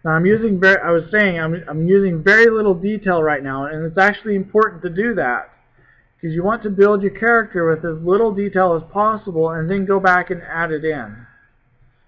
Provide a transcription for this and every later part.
Now I'm using very little detail right now, and it's actually important to do that because you want to build your character with as little detail as possible and then go back and add it in.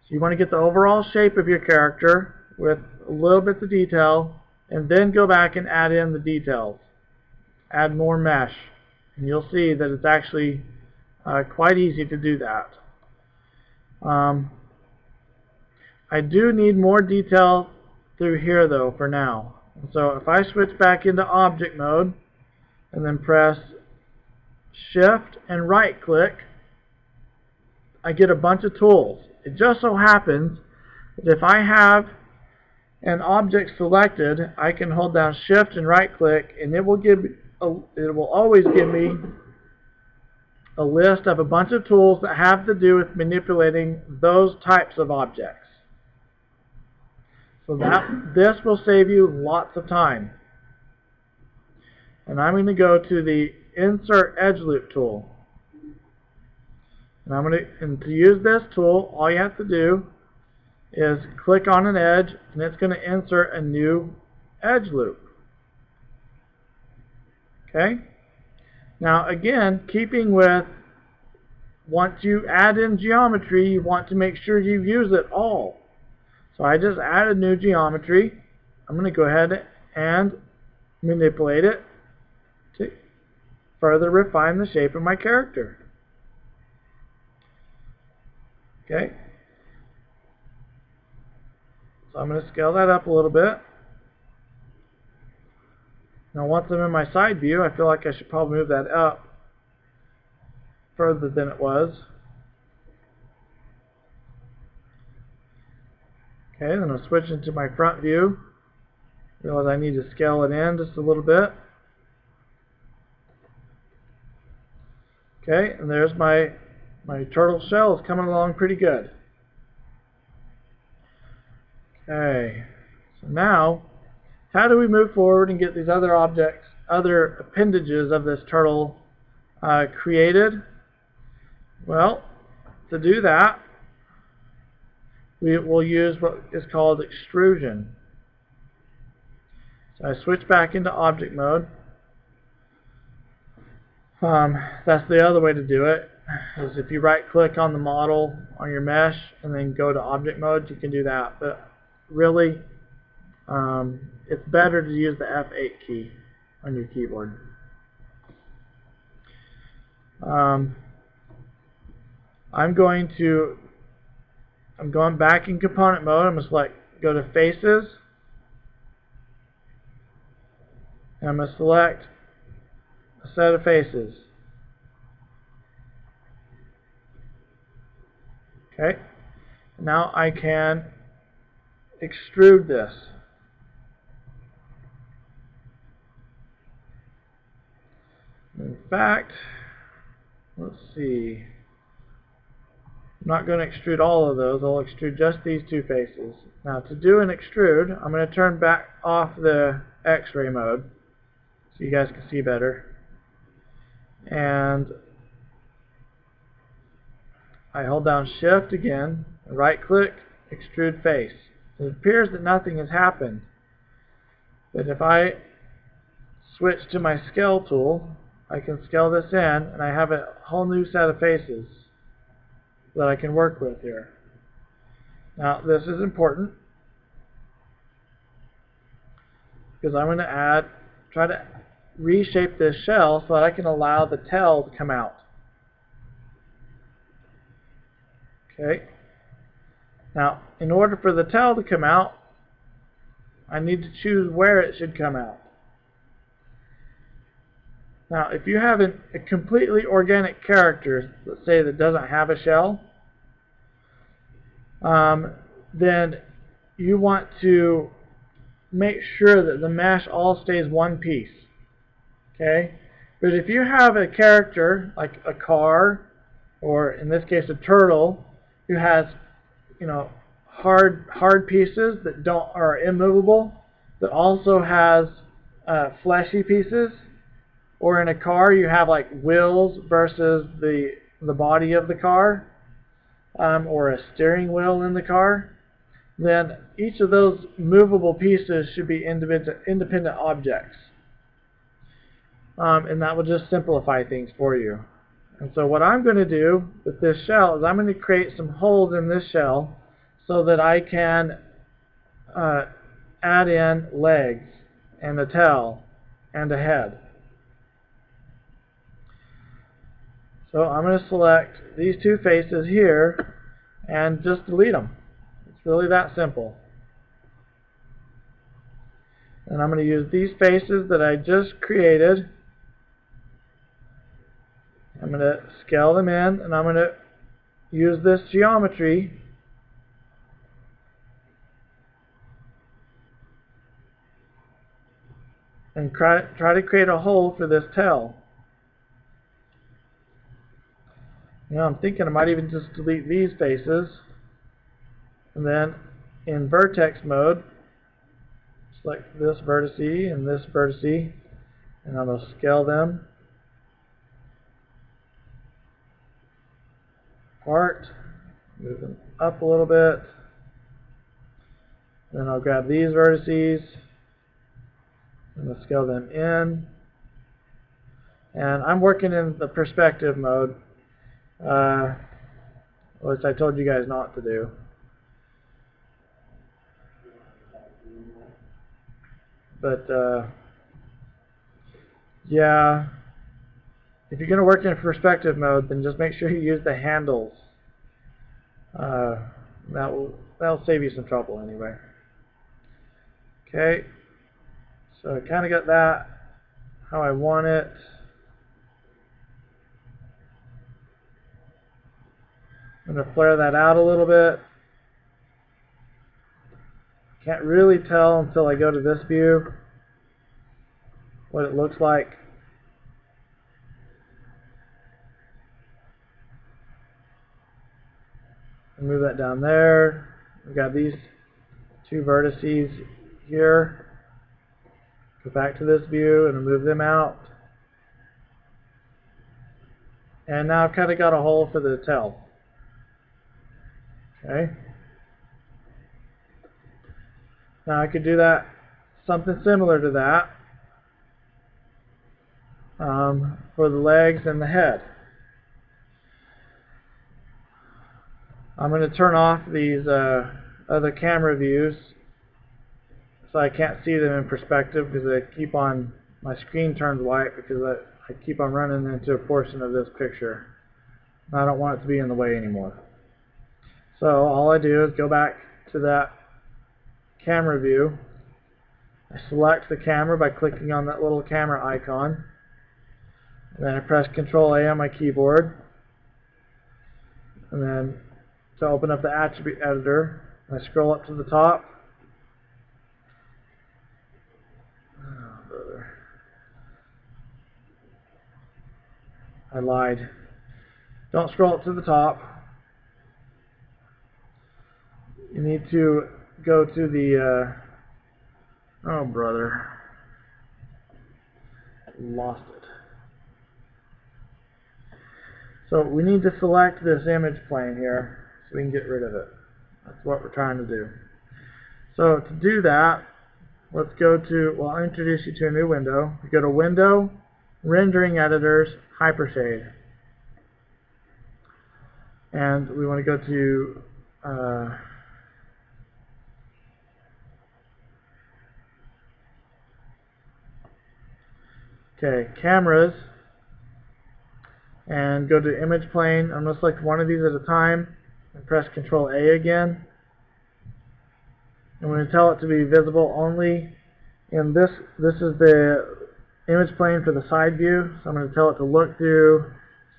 So you want to get the overall shape of your character with a little bits of detail and then go back and add in the details. Add more mesh, and you'll see that it's actually quite easy to do that. I do need more detail through here though for now. So if I switch back into object mode and then press shift and right click, I get a bunch of tools. It just so happens that if I have an object selected, I can hold down shift and right click, and it will always give me a list of a bunch of tools that have to do with manipulating those types of objects. So this will save you lots of time. And I'm going to go to the Insert Edge Loop tool. And to use this tool, all you have to do is click on an edge, and it's going to insert a new edge loop. Okay? Now again, keeping with once you add in geometry, you want to make sure you use it all. So I just added new geometry. I'm going to go ahead and manipulate it to further refine the shape of my character. Okay. So I'm going to scale that up a little bit. Now once I'm in my side view, I feel like I should probably move that up further than it was. Okay, then I'll switch into my front view. Realize I need to scale it in just a little bit. Okay, and there's my turtle shell is coming along pretty good. Okay, so now how do we move forward and get these other objects, other appendages of this turtle created? Well, to do that, we will use what is called extrusion. So I switch back into object mode. That's the other way to do it, is if you right click on the model on your mesh and then go to object mode, you can do that. But really, it's better to use the F8 key on your keyboard. I'm going back in component mode. I'm going to go to faces, and I'm going to select a set of faces. Okay, now I can extrude this. In fact, let's see. I'm not going to extrude all of those. I'll extrude just these two faces. Now to do an extrude, I'm going to turn back off the X-ray mode so you guys can see better. And I hold down shift again, right click, extrude face. It appears that nothing has happened. But if I switch to my scale tool, I can scale this in, and I have a whole new set of faces that I can work with here. Now this is important because I'm going to try to reshape this shell so that I can allow the tail to come out. Okay. Now in order for the tail to come out, I need to choose where it should come out. Now if you have a completely organic character, let's say that doesn't have a shell, then you want to make sure that the mesh all stays one piece. Okay? But if you have a character like a car, or in this case a turtle, who has, you know, hard pieces that are immovable, that also has fleshy pieces, or in a car you have like wheels versus the body of the car, or a steering wheel in the car, then each of those movable pieces should be independent objects. And that will just simplify things for you. And so what I'm going to do with this shell is I'm going to create some holes in this shell so that I can add in legs and a tail and a head. So I'm going to select these two faces here and just delete them. It's really that simple. And I'm going to use these faces that I just created. I'm going to scale them in, and I'm going to use this geometry and try to create a hole for this tail. You know, I'm thinking I might even just delete these faces, and then in vertex mode, select this vertice and this vertice, and I'm going to scale them apart, move them up a little bit. Then I'll grab these vertices and I'll scale them in. And I'm working in the perspective mode, which I told you guys not to do. But yeah, if you're going to work in perspective mode, then just make sure you use the handles. That'll save you some trouble anyway. Okay, so I kind of got that how I want it. I'm going to flare that out a little bit. Can't really tell until I go to this view what it looks like. Move that down there. We've got these two vertices here. Go back to this view and move them out. And now I've kind of got a hole for the tail. Okay. Now I could do that, something similar to that, for the legs and the head. I'm going to turn off these other camera views so I can't see them in perspective, because my screen turns white because I keep on running into a portion of this picture. And I don't want it to be in the way anymore. So all I do is go back to that camera view. I select the camera by clicking on that little camera icon. And then I press Control A on my keyboard. And then to open up the attribute editor, I scroll up to the top. Oh, brother. I lied. Don't scroll up to the top. You need to go to the oh, brother. Lost it. So we need to select this image plane here so we can get rid of it. That's what we're trying to do. So to do that, let's go to, well, I'll introduce you to a new window. We go to Window, Rendering Editors, Hypershade. And we want to go to Cameras, and go to Image Plane. I'm going to select one of these at a time and press Control A again. I'm going to tell it to be visible only in this is the image plane for the side view, so I'm going to tell it to look through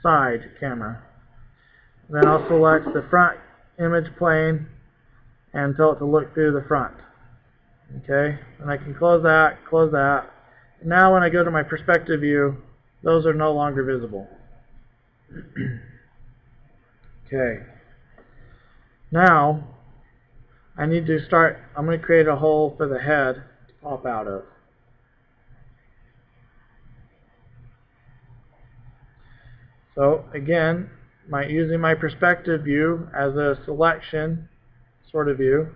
side camera. Then I'll select the front image plane and tell it to look through the front. Okay, and I can close that, close that. Now when I go to my perspective view, those are no longer visible. Okay. Now I need to start, I'm going to create a hole for the head to pop out of. So again, using my perspective view as a selection sort of view,